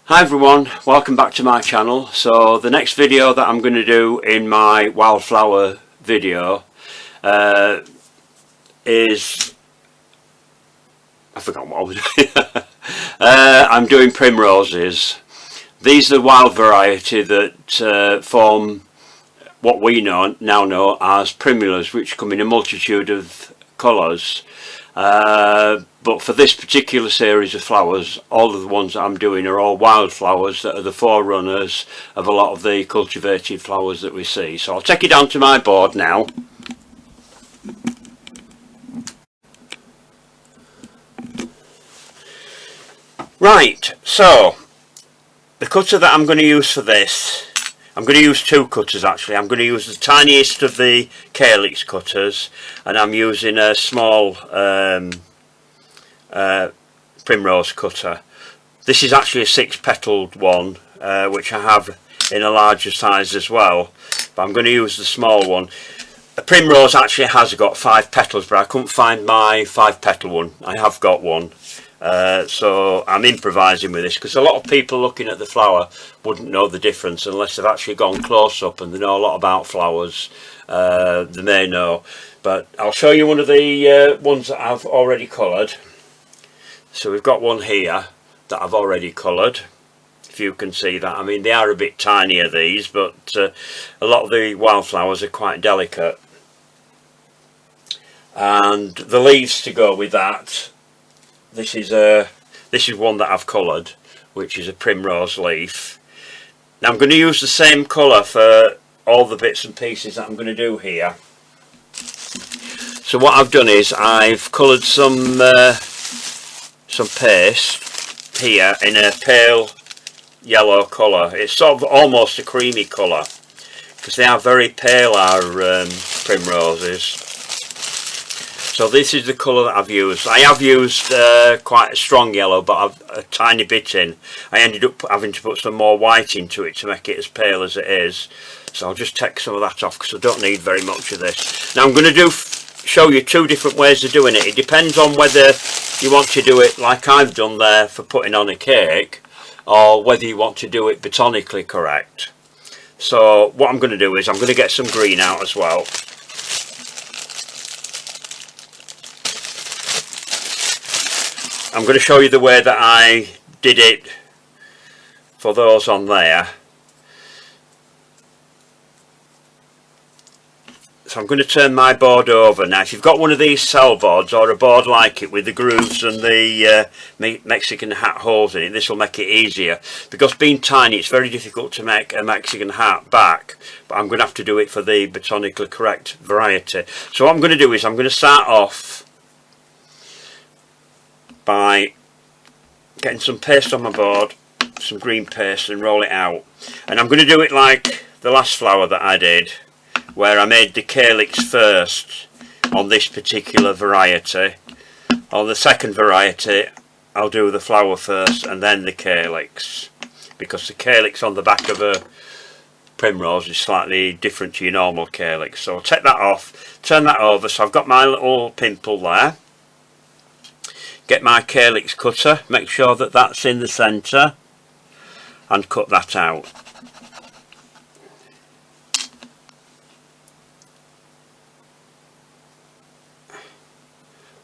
Hi everyone, welcome back to my channel. So the next video that I'm going to do in my wildflower video is, I forgot what I was doing. I'm doing primroses. These are the wild variety that form what we now know as Primrose, which come in a multitude of colours. But for this particular series of flowers, all of the ones that I'm doing are all wildflowers that are the forerunners of a lot of the cultivated flowers that we see. So I'll take you down to my board now. Right, so the cutter that I'm going to use for this, I'm going to use two cutters actually. I'm going to use the tiniest of the calyx cutters, and I'm using a small primrose cutter. This is actually a 6-petaled one, which I have in a larger size as well, but I'm going to use the small one. A primrose actually has got 5 petals, but I couldn't find my 5-petal one. I have got one. So I'm improvising with this, because a lot of people looking at the flower wouldn't know the difference unless they've actually gone close up and they know a lot about flowers. They may know, but I'll show you one of the ones that I've already coloured. So we've got one here that I've already coloured, if you can see that. I mean, they are a bit tinier, these, but a lot of the wildflowers are quite delicate. And the leaves to go with that, this is one that I've coloured, which is a primrose leaf. Now I'm going to use the same colour for all the bits and pieces that I'm going to do here. So what I've done is I've coloured some paste here in a pale yellow colour. It's sort of almost a creamy colour, because they are very pale, our primroses. So this is the colour that I've used. I have used quite a strong yellow, but I've a tiny bit in. I ended up having to put some more white into it to make it as pale as it is. So I'll just take some of that off, because I don't need very much of this. Now I'm going to show you two different ways of doing it. It depends on whether you want to do it like I've done there for putting on a cake, or whether you want to do it botanically correct. So what I'm going to do is I'm going to get some green out as well. I'm going to show you the way that I did it for those on there. So I'm going to turn my board over. Now if you've got one of these cell boards, or a board like it with the grooves and the Mexican hat holes in it, this will make it easier, because being tiny it's very difficult to make a Mexican hat back, but I'm going to have to do it for the botanically correct variety. So what I'm going to do is I'm going to start off by getting some paste on my board, some green paste, and roll it out. And I'm going to do it like the last flower that I did, where I made the calyx first on this particular variety. On the second variety I'll do the flower first and then the calyx, because the calyx on the back of a primrose is slightly different to your normal calyx. So I'll take that off, turn that over. So I've got my little pimple there. Get my calyx cutter, make sure that that's in the centre, and cut that out.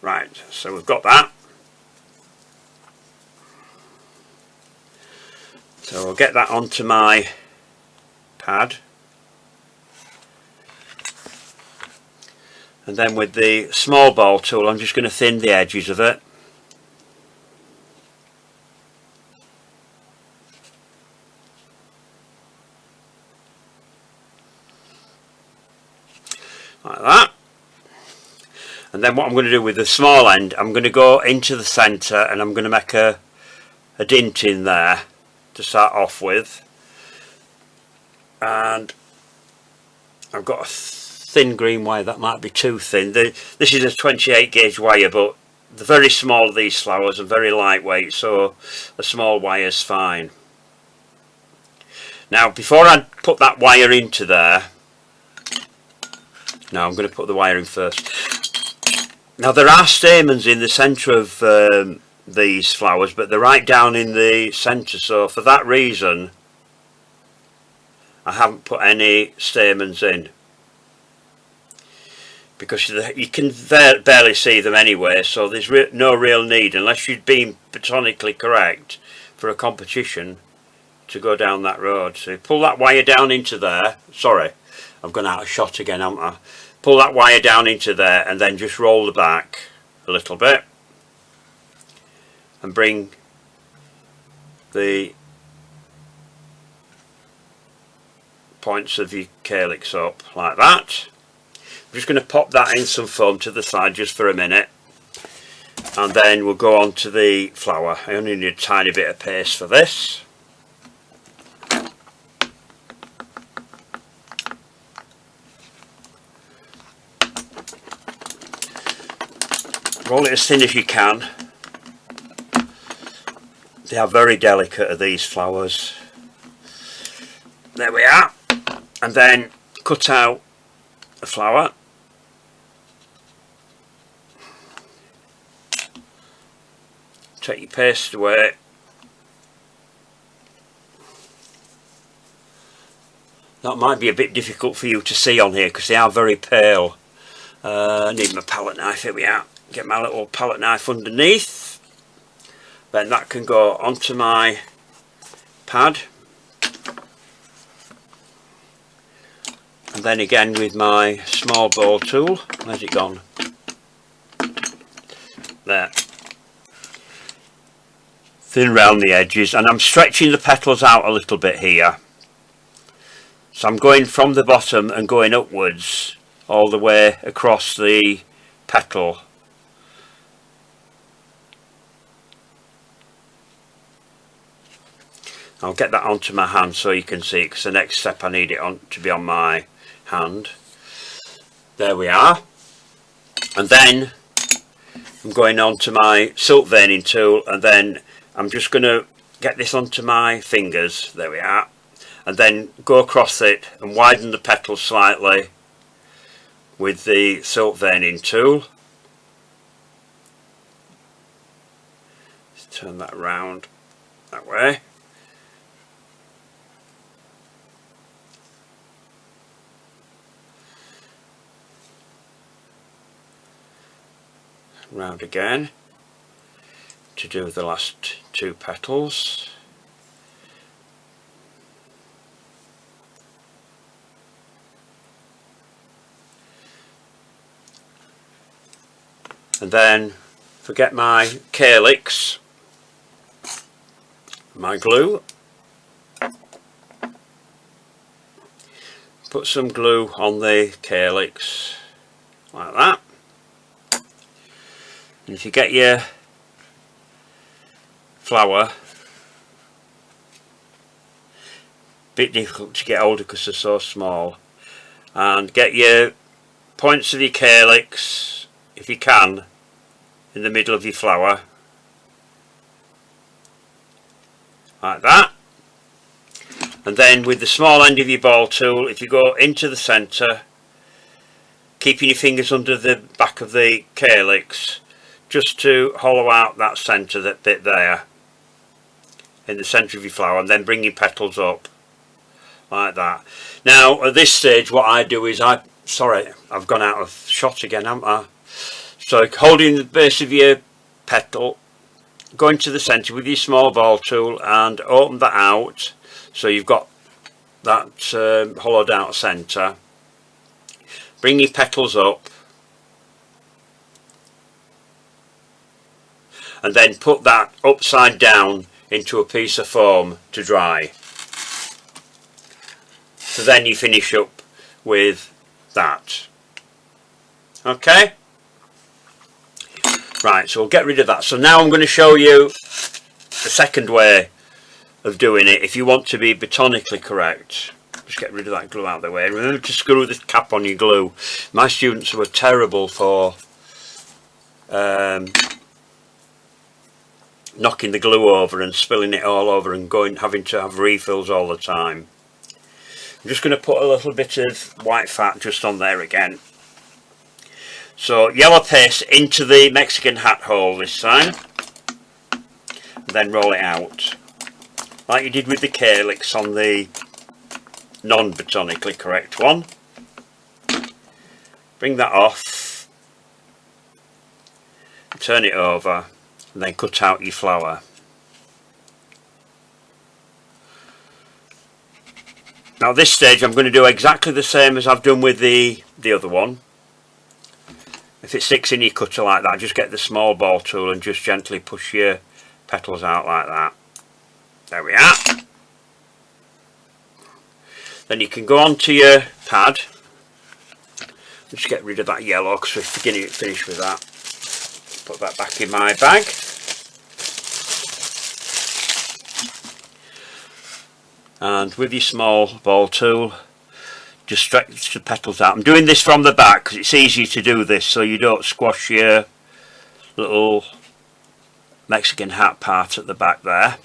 Right, so we've got that. So I'll get that onto my pad. And then with the small ball tool I'm just going to thin the edges of it. Like that. And then what I'm going to do with the small end, I'm going to go into the centre and I'm going to make a dint in there to start off with. And I've got a thin green wire that might be too thin. This is a 28 gauge wire, but they're very small, these flowers, and very lightweight, so a small wire is fine. Now before I put that wire into there, now I'm going to put the wire in first. Now there are stamens in the centre of these flowers, but they're right down in the centre, so for that reason I haven't put any stamens in, because you can barely see them anyway, so there's no real need, unless you'd been botanically correct for a competition, to go down that road. So you pull that wire down into there. Sorry, I've gone out of shot again, haven't I? Pull that wire down into there and then just roll the back a little bit and bring the points of your calyx up like that. I'm just going to pop that in some foam to the side just for a minute, and then we'll go on to the flower. I only need a tiny bit of paste for this. Roll it as thin as you can. They are very delicate, these flowers. There we are. And then cut out the flower. Take your paste away. That might be a bit difficult for you to see on here because they are very pale. I need my palette knife. Here we are. Get my little palette knife underneath. Then that can go onto my pad. And then again with my small bowl tool. Where's it gone? There. Thin round the edges, and I'm stretching the petals out a little bit here. So I'm going from the bottom and going upwards all the way across the petal. I'll get that onto my hand so you can see it, because the next step I need it on to be on my hand. There we are. And then I'm going on to my silk veining tool, and then I'm just going to get this onto my fingers. There we are. And then go across it and widen the petals slightly with the silk veining tool. Let's turn that around that way. Round again to do the last two petals. And then forget my calyx, my glue. Put some glue on the calyx like that. And if you get your flower, bit difficult to get hold of because they're so small, and get your points of your calyx, if you can, in the middle of your flower like that. And then with the small end of your ball tool, if you go into the centre, keeping your fingers under the back of the calyx, just to hollow out that centre, that bit there in the centre of your flower, and then bring your petals up like that. Now at this stage what I do is sorry, I've gone out of shot again, haven't I? So holding the base of your petal, go into the centre with your small ball tool and open that out so you've got that hollowed out centre. Bring your petals up and then put that upside down into a piece of foam to dry. So then you finish up with that. Okay? Right, so we'll get rid of that. So now I'm going to show you the second way of doing it if you want to be botanically correct. Just get rid of that glue out of the way. Remember to screw the cap on your glue. My students were terrible for knocking the glue over and spilling it all over and having to have refills all the time. I'm just going to put a little bit of white fat just on there again. So yellow paste into the Mexican hat hole this time. then roll it out like you did with the calyx on the non-botanically correct one. Bring that off, turn it over, and then cut out your flower. Now at this stage I'm going to do exactly the same as I've done with the other one. If it sticks in your cutter like that, just get the small ball tool and just gently push your petals out like that. There we are. Then you can go on to your pad. Just get rid of that yellow because we're beginning to finish with that. Put that back in my bag. And with your small ball tool, just stretch the petals out. I'm doing this from the back because it's easy to do this so you don't squash your little Mexican hat part at the back there.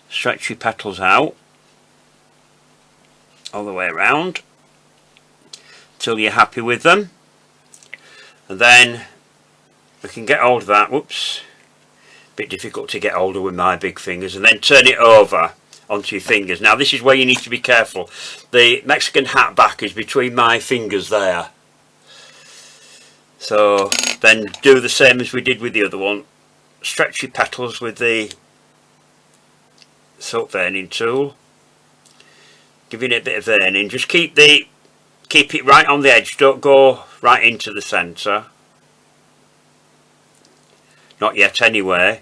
Stretch your petals out all the way around till you're happy with them, and then we can get hold of that. Whoops, bit difficult to get hold of with my big fingers, and then turn it over onto your fingers. Now this is where you need to be careful. The Mexican hat back is between my fingers there, so then do the same as we did with the other one. Stretch your petals with the silk veining tool, giving it a bit of veining. Just keep it right on the edge, don't go right into the centre, not yet anyway.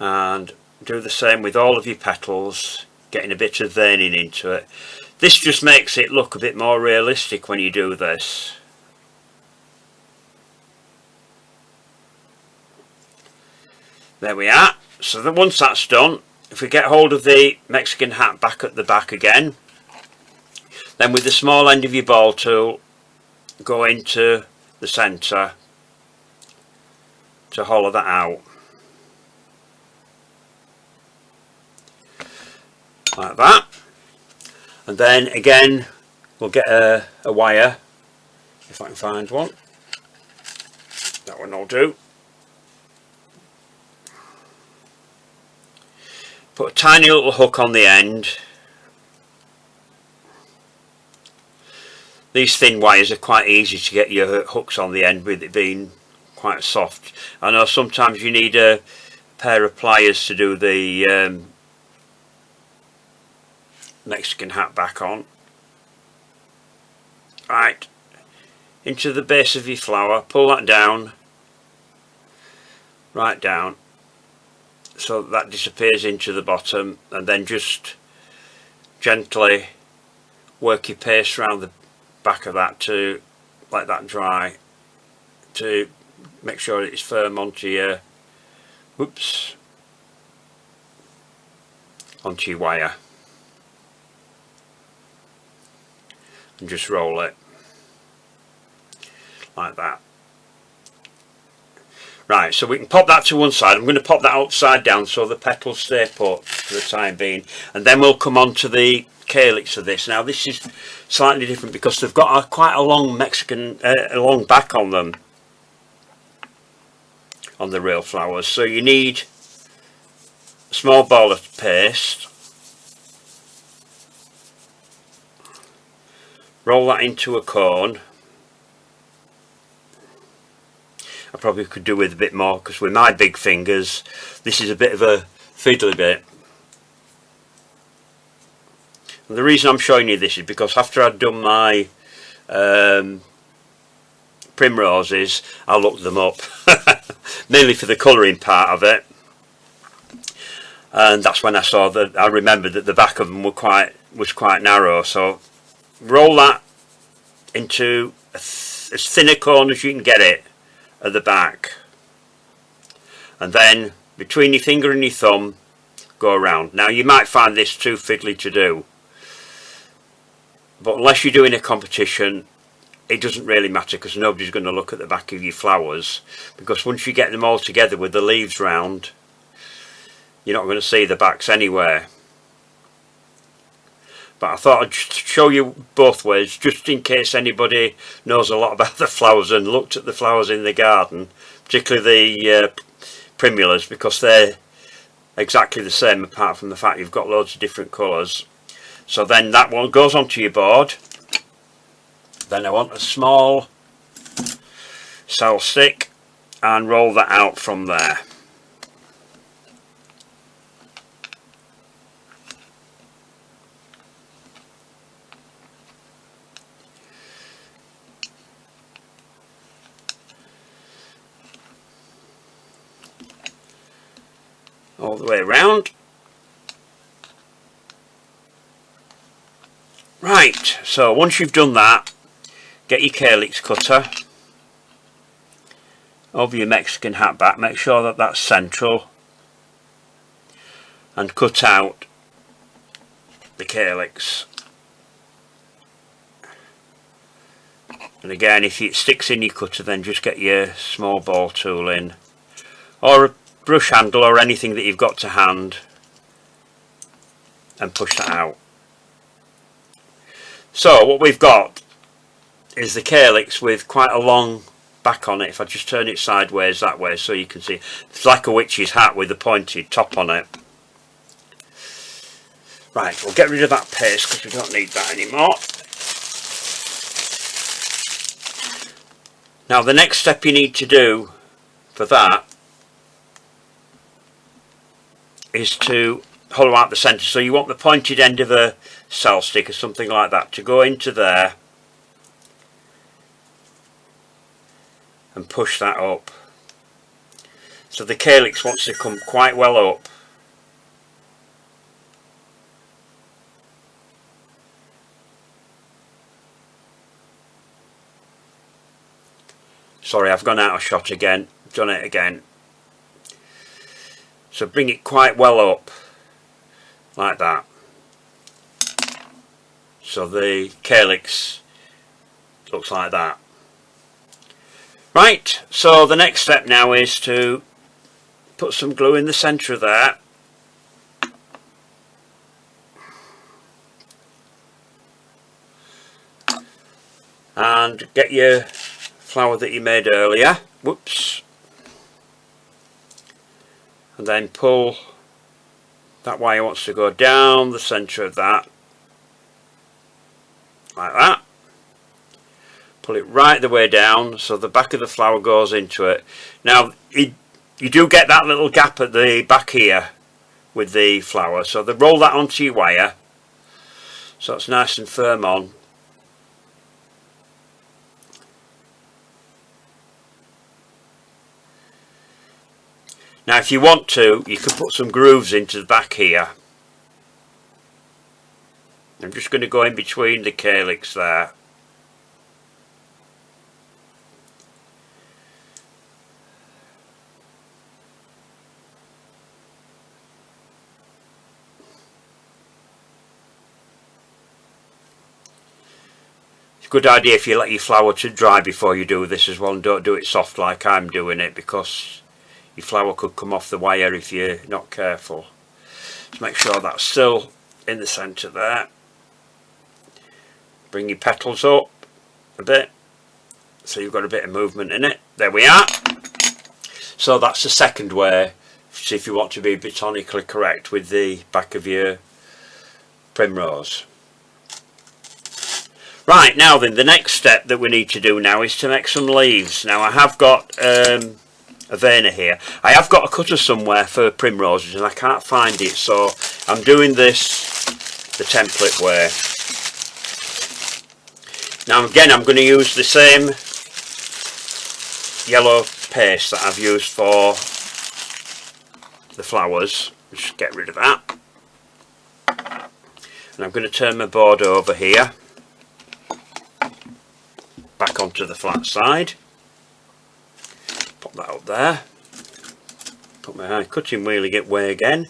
And do the same with all of your petals, getting a bit of veining into it. This just makes it look a bit more realistic when you do this. There we are. So that once that's done, if we get hold of the Mexican hat back at the back again, then with the small end of your ball tool, go into the centre to hollow that out. Like that. And then again we'll get a wire, if I can find one. That one will do. Put a tiny little hook on the end. These thin wires are quite easy to get your hooks on the end with it being quite soft. I know sometimes you need a pair of pliers to do the Mexican hat back on. Right, into the base of your flower, pull that down, right down, so that disappears into the bottom, and then just gently work your paste around the back of that to let that dry, to make sure it's firm onto your, whoops, onto your wire. And just roll it like that. Right, so we can pop that to one side. I'm going to pop that upside down so the petals stay put for the time being, and then we'll come on to the calyx of this. Now this is slightly different because they've got quite a long Mexican, a long back on them, on the real flowers. So you need a small ball of paste. Roll that into a cone. I probably could do with a bit more because with my big fingers this is a bit of a fiddly bit. And the reason I'm showing you this is because after I'd done my primroses, I looked them up mainly for the colouring part of it, and that's when I saw that I remembered that the back of them was quite narrow. So roll that into as thin a cone as you can get it at the back, and then between your finger and your thumb go around. Now you might find this too fiddly to do, but unless you're doing a competition it doesn't really matter because nobody's going to look at the back of your flowers, because once you get them all together with the leaves round you're not going to see the backs anywhere. but I thought I'd show you both ways, just in case anybody knows a lot about the flowers and looked at the flowers in the garden, particularly the primulas, because they're exactly the same apart from the fact you've got loads of different colours. So then that one goes onto your board. Then I want a small cell stick and roll that out from there. All the way around. Right, so once you've done that, get your calyx cutter over your Mexican hat back, make sure that that's central, and cut out the calyx. And again, if it sticks in your cutter, then just get your small ball tool in, or a brush handle or anything that you've got to hand, and push that out. So what we've got is the calyx with quite a long back on it. If I just turn it sideways that way so you can see, it's like a witch's hat with a pointed top on it. Right, we'll get rid of that paste because we don't need that anymore. Now the next step you need to do for that is to hollow out the centre. So you want the pointed end of a cell stick or something like that to go into there and push that up. So the calyx wants to come quite well up. Sorry, I've gone out of shot again, done it again. So bring it quite well up like that. So the calyx looks like that. Right, so the next step now is to put some glue in the centre of that. And get your flower that you made earlier. Whoops. And then pull that wire wants to go down the centre of that. Like that. Pull it right the way down so the back of the flower goes into it. Now you do get that little gap at the back here with the flower, so they roll that onto your wire so it's nice and firm on. Now if you want to, you can put some grooves into the back here. I'm just going to go in between the calyx there. It's a good idea if you let your flower to dry before you do this as well, and don't do it soft like I'm doing it, because your flower could come off the wire if you're not careful. Just make sure that's still in the centre there. Bring your petals up a bit so you've got a bit of movement in it. There we are. So that's the second way, see if you want to be botanically correct with the back of your primrose. Right, now then, the next step that we need to do now is to make some leaves. Now I have got a veiner here. I have got a cutter somewhere for primroses and I can't find it, so I'm doing this the template way. Now again, I'm going to use the same yellow paste that I've used for the flowers. Just get rid of that. And I'm going to turn my board over here, back onto the flat side. Pop that up there. Put my cutting wheel away again.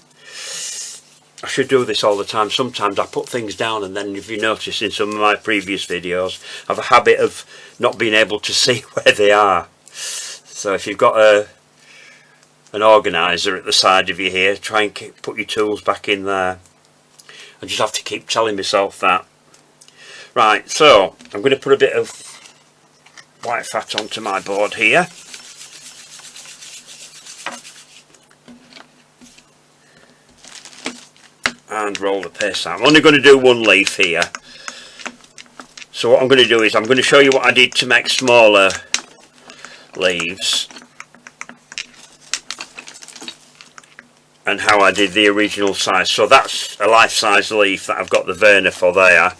I should do this all the time. Sometimes I put things down and then, if you notice in some of my previous videos, I have a habit of not being able to see where they are. So if you've got an organiser at the side of you here, try and put your tools back in there. I just have to keep telling myself that. Right, so I'm going to put a bit of white fat onto my board here. And roll the paste out. I'm only going to do one leaf here. So what I'm going to do is I'm going to show you what I did to make smaller leaves and how I did the original size. So that's a life-size leaf that I've got the Verna for there.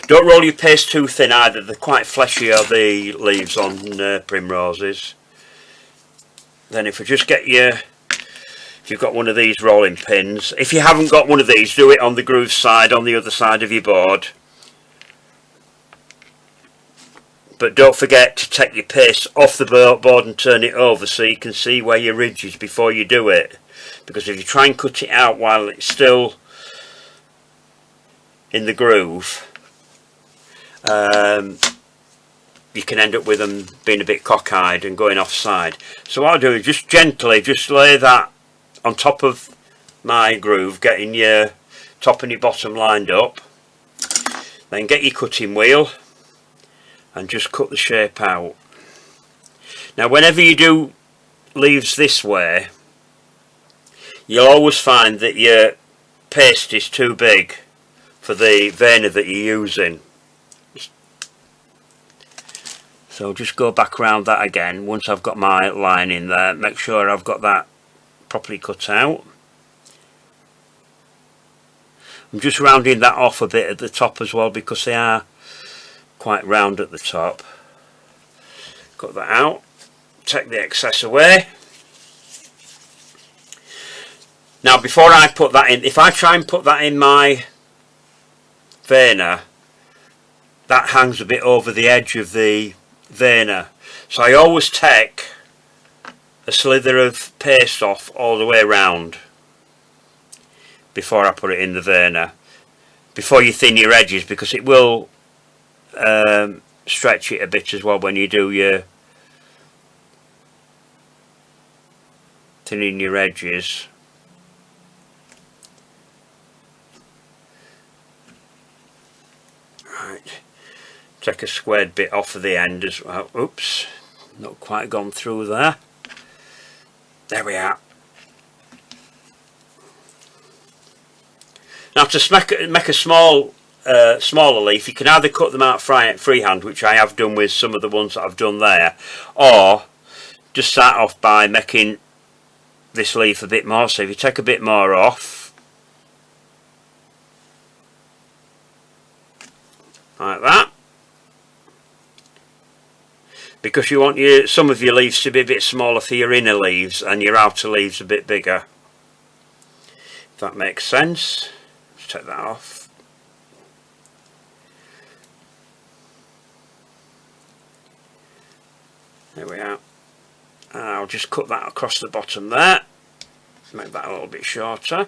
Don't roll your paste too thin either. They're quite fleshy, are the leaves on Primroses. Then if I just get you, if you've got one of these rolling pins, if you haven't got one of these, do it on the groove side, on the other side of your board. But don't forget to take your paste off the board and turn it over so you can see where your ridge is before you do it. Because if you try and cut it out while it's still in the groove, you can end up with them being a bit cockeyed and going offside. So what I'll do is just gently just lay that on top of my groove, getting your top and your bottom lined up. Then get your cutting wheel and just cut the shape out. Now whenever you do leaves this way, you'll always find that your paste is too big for the Verna that you're using. So just go back around that again once I've got my line in there. Make sure I've got that properly cut out. I'm just rounding that off a bit at the top as well because they are quite round at the top. Cut that out, take the excess away. Now before I put that in, if I try and put that in my Verna, that hangs a bit over the edge of the Verna. So I always take a slither of paste off all the way around before I put it in the Verna. Before you thin your edges, because it will stretch it a bit as well when you do your thinning your edges. Right, take a squared bit off of the end as well. Oops, not quite gone through there. There we are. Now to make a smaller leaf, you can either cut them out freehand, which I have done with some of the ones that I've done there, or just start off by making this leaf a bit more. So if you take a bit more off, like that, because you want some of your leaves to be a bit smaller for your inner leaves and your outer leaves a bit bigger, if that makes sense. Just take that off. There we are. And I'll just cut that across the bottom there, make that a little bit shorter.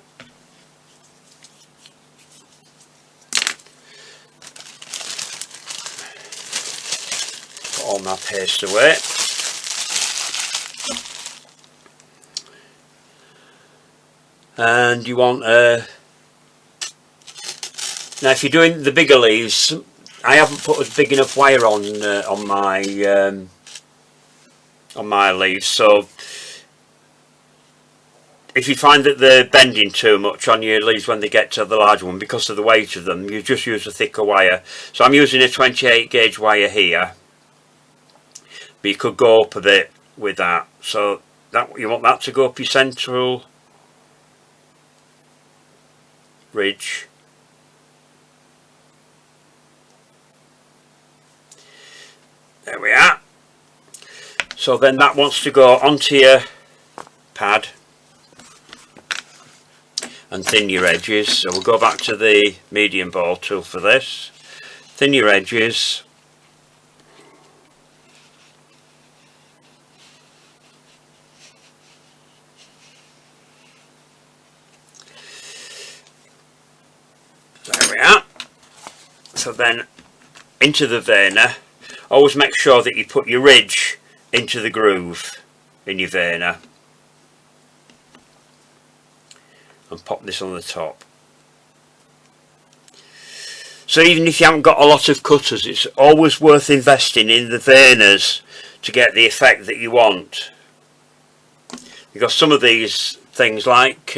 Put all my paste away. And you want now if you're doing the bigger leaves, I haven't put a big enough wire on my leaves, so if you find that they're bending too much on your leaves when they get to the large one because of the weight of them, you just use a thicker wire. So I'm using a 28 gauge wire here, but you could go up a bit with that. So that you want that to go up your central ridge. There we are. So then that wants to go onto your pad and thin your edges. So we'll go back to the medium ball tool for this. Thin your edges. There we are. So then into the Verna, always make sure that you put your ridge into the groove in your Verna and pop this on the top. So even if you haven't got a lot of cutters, it's always worth investing in the veiners to get the effect that you want. Because some of these things, like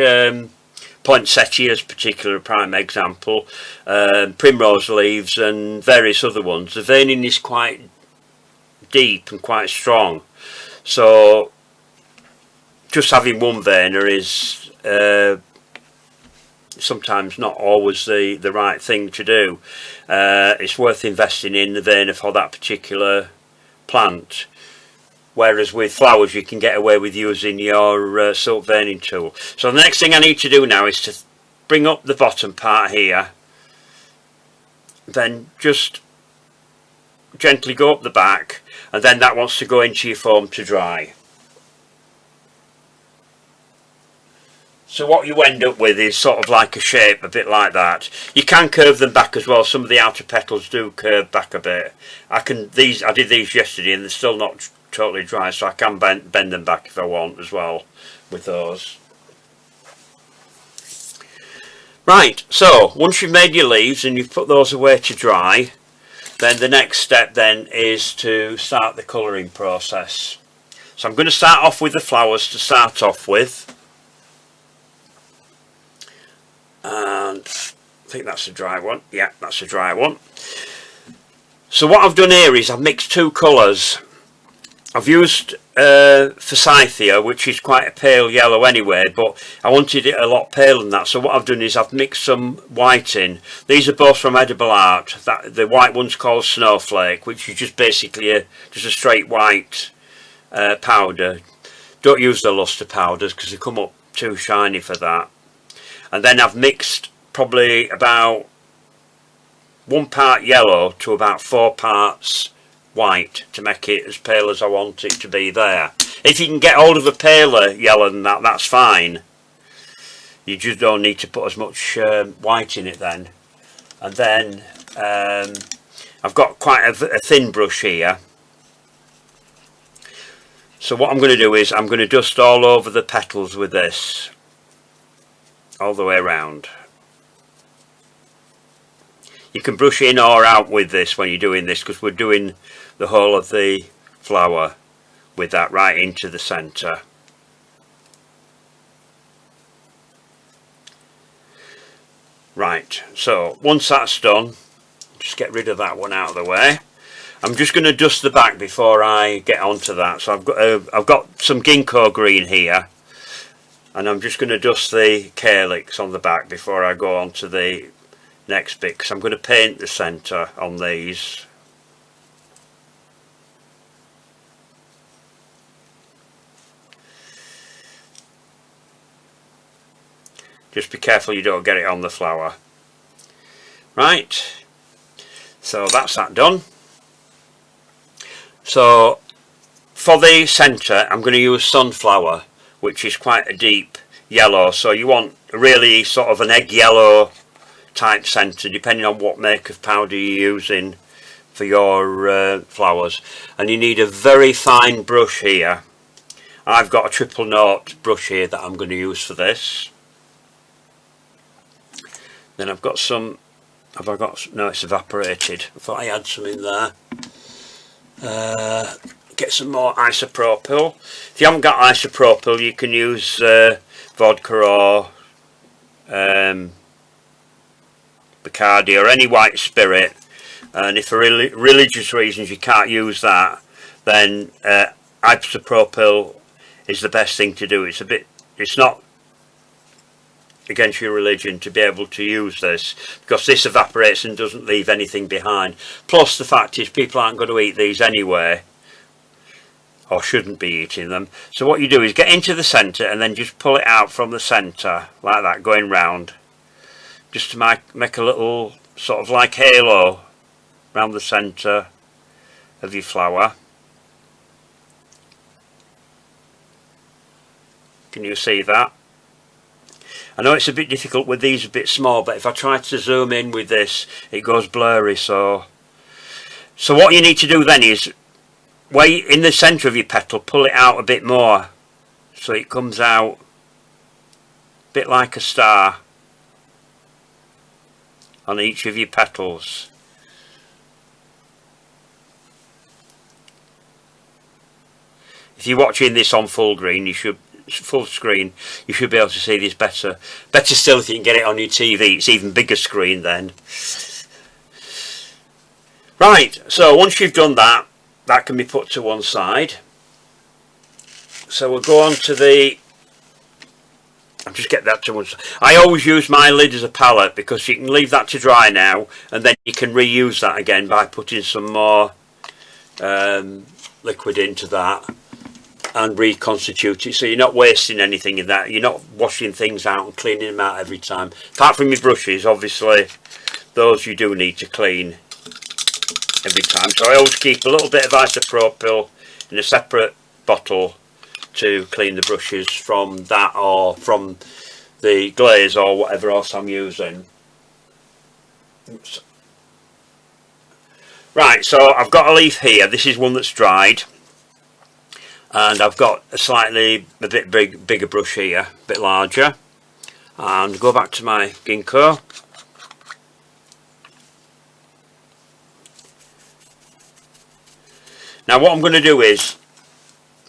poinsettias, particular prime example, primrose leaves and various other ones, the veining is quite deep and quite strong. So just having one veiner is sometimes not always the right thing to do. It's worth investing in the veiner for that particular plant, whereas with flowers you can get away with using your silk veining tool. So the next thing I need to do now is to bring up the bottom part here, then just gently go up the back, and then that wants to go into your foam to dry. So what you end up with is sort of like a shape, a bit like that. You can curve them back as well. Some of the outer petals do curve back a bit. I did these yesterday and they're still not totally dry, so I can bend them back if I want as well with those. Right, so once you've made your leaves and you've put those away to dry, then the next step then is to start the colouring process. So I'm going to start off with the flowers to start off with. And I think that's a dry one. Yeah, that's a dry one. So what I've done here is I've mixed two colours. I've used Forsythia, which is quite a pale yellow anyway, but I wanted it a lot paler than that. So what I've done is I've mixed some white in. These are both from Edible Art. The white one's called Snowflake, which is just basically just a straight white powder. Don't use the luster powders because they come up too shiny for that. And then I've mixed probably about 1 part yellow to about 4 parts white to make it as pale as I want it to be there. If you can get hold of a paler yellow than that, that's fine. You just don't need to put as much white in it then. And then I've got quite a thin brush here. So what I'm going to do is I'm going to dust all over the petals with this, all the way around. You can brush in or out with this when you're doing this, because we're doing the whole of the flower with that right into the centre. Right, so once that's done, just get rid of that one out of the way. I'm just going to dust the back before I get onto that. So I've got some ginkgo green here, and I'm just going to dust the calyx on the back before I go on to the next bit, because I'm going to paint the centre on these. Just be careful you don't get it on the flower. Right, so that's that done. So for the centre I'm going to use Sunflower, which is quite a deep yellow, so you want really sort of an egg yellow type centre depending on what make of powder you're using for your flowers. And you need a very fine brush here. I've got a triple note brush here that I'm going to use for this. Then I've got some, have I got, no, it's evaporated. I thought I had some in there. Get some more isopropyl. If you haven't got isopropyl, you can use vodka or Bacardi or any white spirit. And if for religious reasons you can't use that, then isopropyl is the best thing to do. It's not against your religion to be able to use this, because this evaporates and doesn't leave anything behind. Plus the fact is people aren't going to eat these anyway, or shouldn't be eating them. So what you do is get into the centre and then just pull it out from the centre like that, going round, just to make a little sort of like halo round the centre of your flower. Can you see that? I know it's a bit difficult with these a bit small, but if I try to zoom in with this it goes blurry. So what you need to do then is, where in the centre of your petal, pull it out a bit more so it comes out a bit like a star. on each of your petals. If you're watching this on full screen, you should be able to see this better. Better still if you can get it on your TV, it's even bigger screen then. Right, so once you've done that, that can be put to one side. So we'll go on to the, I'll just get that to one side. I always use my lid as a palette because you can leave that to dry now and then you can reuse that again by putting some more liquid into that and reconstitute it, so you're not wasting anything in that. You're not washing things out and cleaning them out every time. Apart from your brushes, obviously those you do need to clean every time. So I always keep a little bit of isopropyl in a separate bottle to clean the brushes from that or from the glaze or whatever else I'm using. Oops. Right, so I've got a leaf here. This is one that's dried. And I've got a bit bigger brush here, a bit larger. And go back to my ginkgo. Now what I'm going to do is,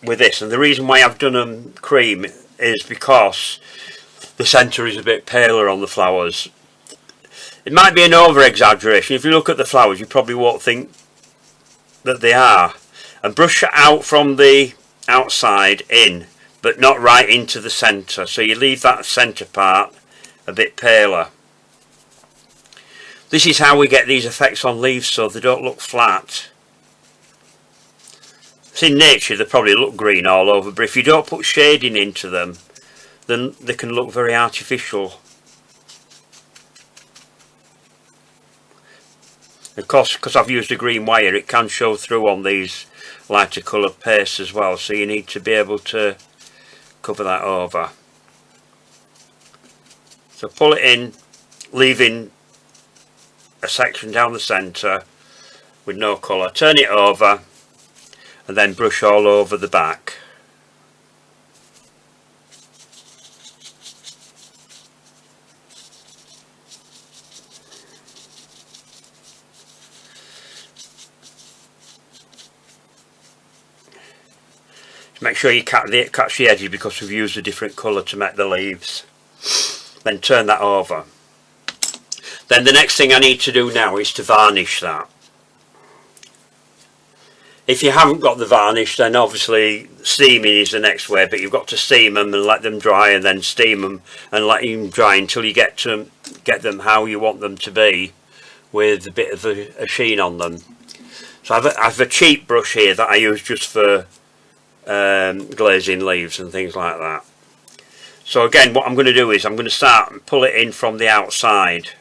with this, and the reason why I've done them cream is because the centre is a bit paler on the flowers. It might be an over-exaggeration. If you look at the flowers, you probably won't think that they are. And brush out from the outside in, but not right into the centre, so you leave that centre part a bit paler. This is how we get these effects on leaves, so they don't look flat. So in nature they probably look green all over, but if you don't put shading into them, then they can look very artificial. Of course, because I've used a green wire, it can show through on these lighter coloured pastes as well, so you need to be able to cover that over. So pull it in, leaving a section down the centre with no colour. Turn it over and then brush all over the back. Make sure you catch the edges because we've used a different colour to make the leaves. Then turn that over. Then the next thing I need to do now is to varnish that. If you haven't got the varnish, then obviously steaming is the next way, but you've got to steam them and let them dry, and then steam them and let them dry until you get them how you want them to be, with a bit of a sheen on them. So I've a cheap brush here that I use just for glazing leaves and things like that. So again, what I'm going to do is I'm going to start and pull it in from the outside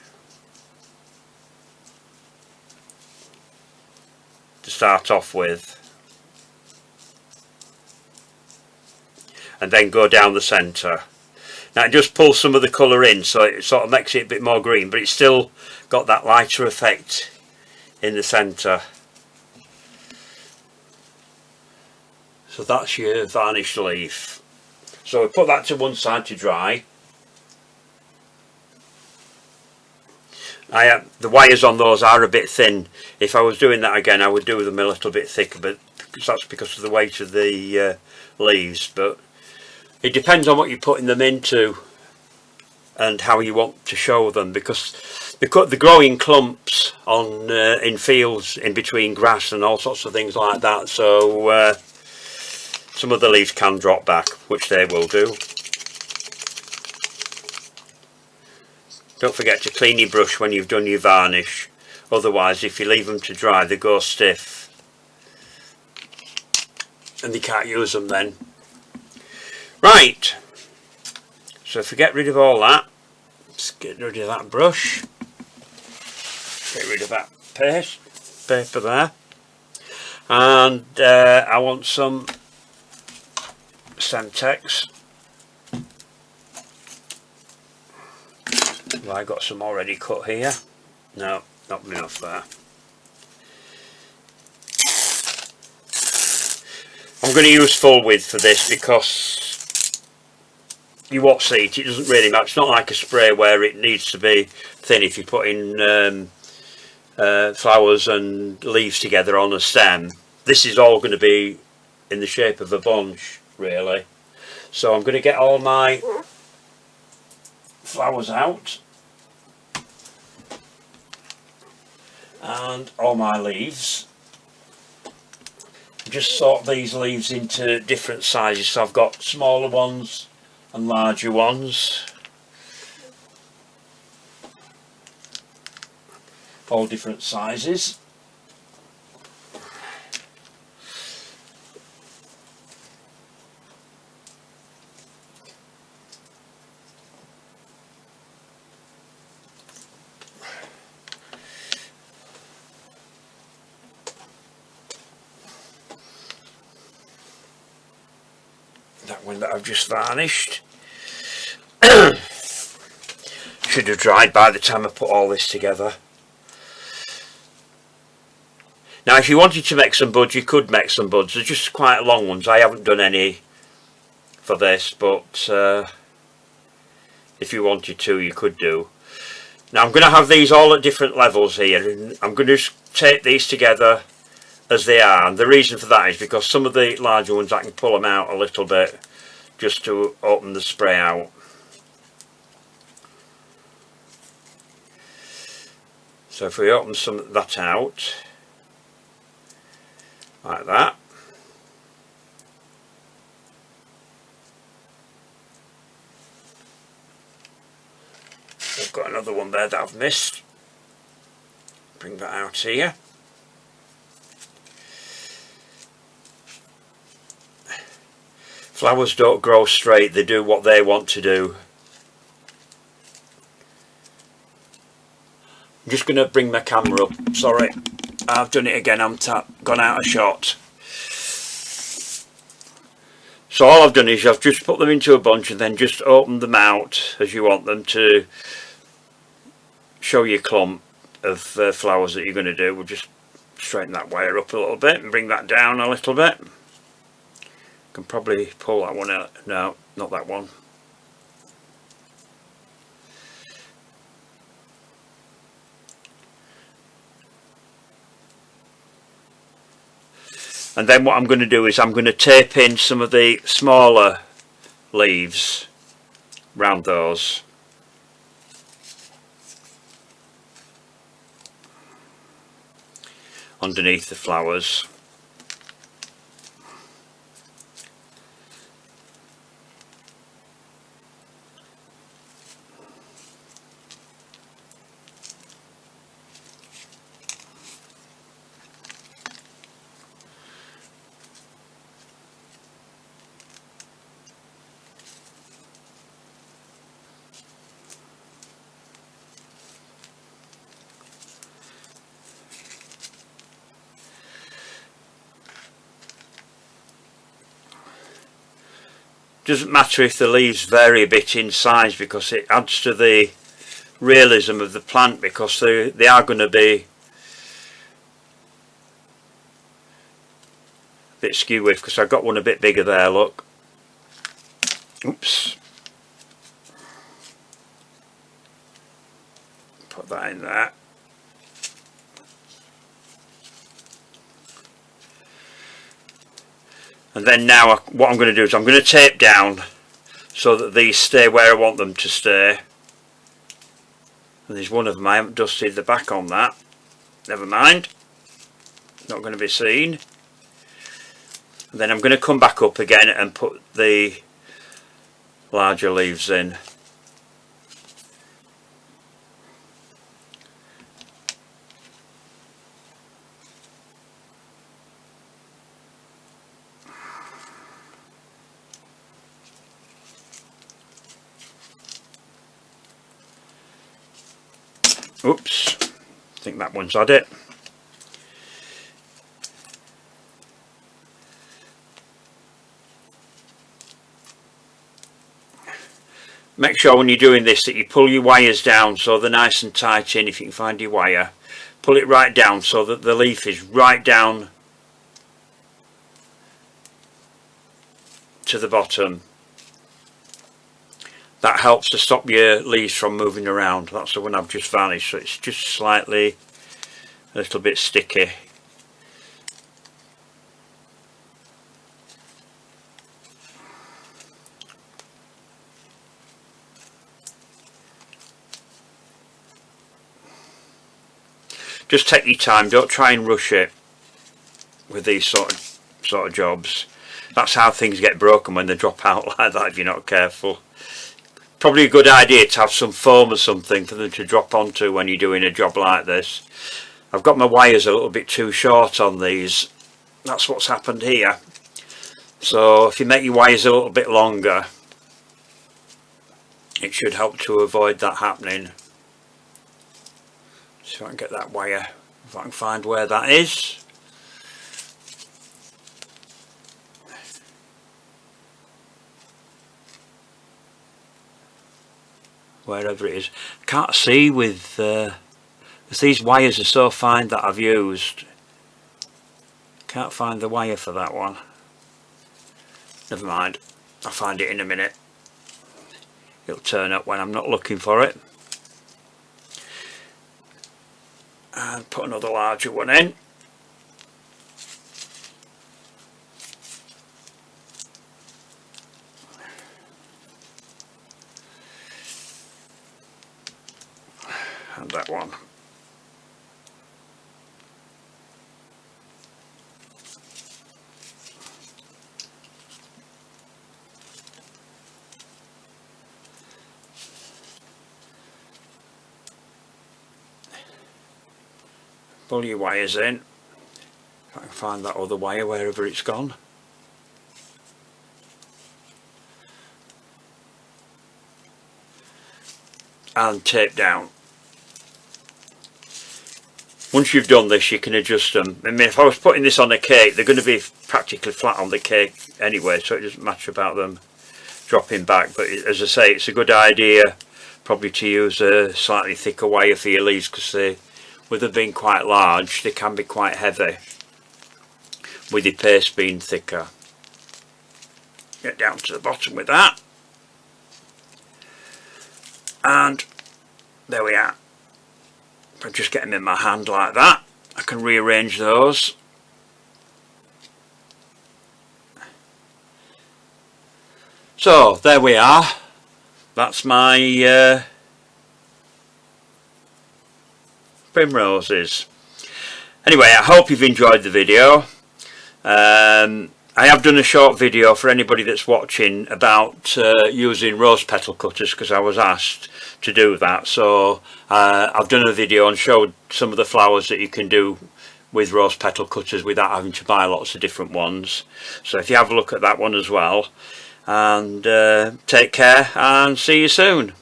to start off with, and then go down the centre. Now it just pulls some of the colour in, so it sort of makes it a bit more green, but it's still got that lighter effect in the centre. So that's your varnished leaf. So we put that to one side to dry. The wires on those are a bit thin. If I was doing that again, I would do them a little bit thicker, but that's because of the weight of the leaves. But it depends on what you're putting them into and how you want to show them, because the growing clumps on in fields in between grass and all sorts of things like that. So some of the leaves can drop back, which they will do. Don't forget to clean your brush when you've done your varnish, otherwise if you leave them to dry they go stiff and you can't use them then. Right, so if we get rid of all that, let's get rid of that brush, get rid of that paper there, and I want some Semtex. Have I got some already cut here? No, not enough there. I'm going to use full width for this because you won't see it. It doesn't really matter. It's not like a spray where it needs to be thin if you're putting flowers and leaves together on a stem. This is all going to be in the shape of a bunch, really. So I'm going to get all my flowers out and all my leaves. Just sort these leaves into different sizes, so I've got smaller ones and larger ones, all different sizes. That one that I've just varnished should have dried by the time I put all this together. Now if you wanted to make some buds, you could make some buds. They're just quite long ones. I haven't done any for this, but if you wanted to, you could do. Now I'm going to have these all at different levels here, and I'm going to just tape these together as they are, and the reason for that is because some of the larger ones I can pull them out a little bit just to open the spray out. So if we open some of that out like that, I've got another one there that I've missed. Bring that out here. Flowers don't grow straight, they do what they want to do. I'm just going to bring my camera up, sorry, I've done it again, I'm gone out of shot. So all I've done is I've just put them into a bunch and then just opened them out as you want them to show you a clump of flowers that you're going to do. We'll just straighten that wire up a little bit and bring that down a little bit. Can probably pull that one out. No, not that one. And then what I'm going to do is I'm going to tape in some of the smaller leaves round those. Underneath the flowers. Doesn't matter if the leaves vary a bit in size because it adds to the realism of the plant, because they are going to be a bit skew with, because I've got one a bit bigger there, look. Oops. Put that in there. And then now what I'm going to do is I'm going to tape down so that these stay where I want them to stay. And there's one of them, I haven't dusted the back on that. Never mind. Not going to be seen. And then I'm going to come back up again and put the larger leaves in. Oops, I think that one's had it. Make sure when you're doing this that you pull your wires down so they're nice and tight in, if you can find your wire. Pull it right down so that the leaf is right down to the bottom. that helps to stop your leaves from moving around. That's the one I've just varnished, so it's just slightly a little bit sticky. Just take your time, don't try and rush it with these sort of jobs. That's how things get broken, when they drop out like that if you're not careful. Probably a good idea to have some foam or something for them to drop onto when you're doing a job like this. I've got my wires a little bit too short on these. That's what's happened here. So if you make your wires a little bit longer, it should help to avoid that happening. See if I can get that wire, if I can find where that is. Wherever it is. Can't see with these wires are so fine that I've used. Can't find the wire for that one. Never mind, I'll find it in a minute. It'll turn up when I'm not looking for it. And put another larger one in. And that one. Pull your wires in. If I can find that other wire wherever it's gone. And tape down. Once you've done this, you can adjust them. I mean, if I was putting this on a cake, they're going to be practically flat on the cake anyway, so it doesn't matter about them dropping back. But as I say, it's a good idea probably to use a slightly thicker wire for your leaves, because they, with them being quite large, they can be quite heavy with your paste being thicker. Get down to the bottom with that. And there we are. If I just get them in my hand like that, I can rearrange those. So there we are. That's my primroses. Anyway, I hope you've enjoyed the video. I have done a short video for anybody that's watching about using rose petal cutters, because I was asked to do that. So I've done a video and showed some of the flowers that you can do with rose petal cutters without having to buy lots of different ones. So if you have a look at that one as well, and take care and see you soon.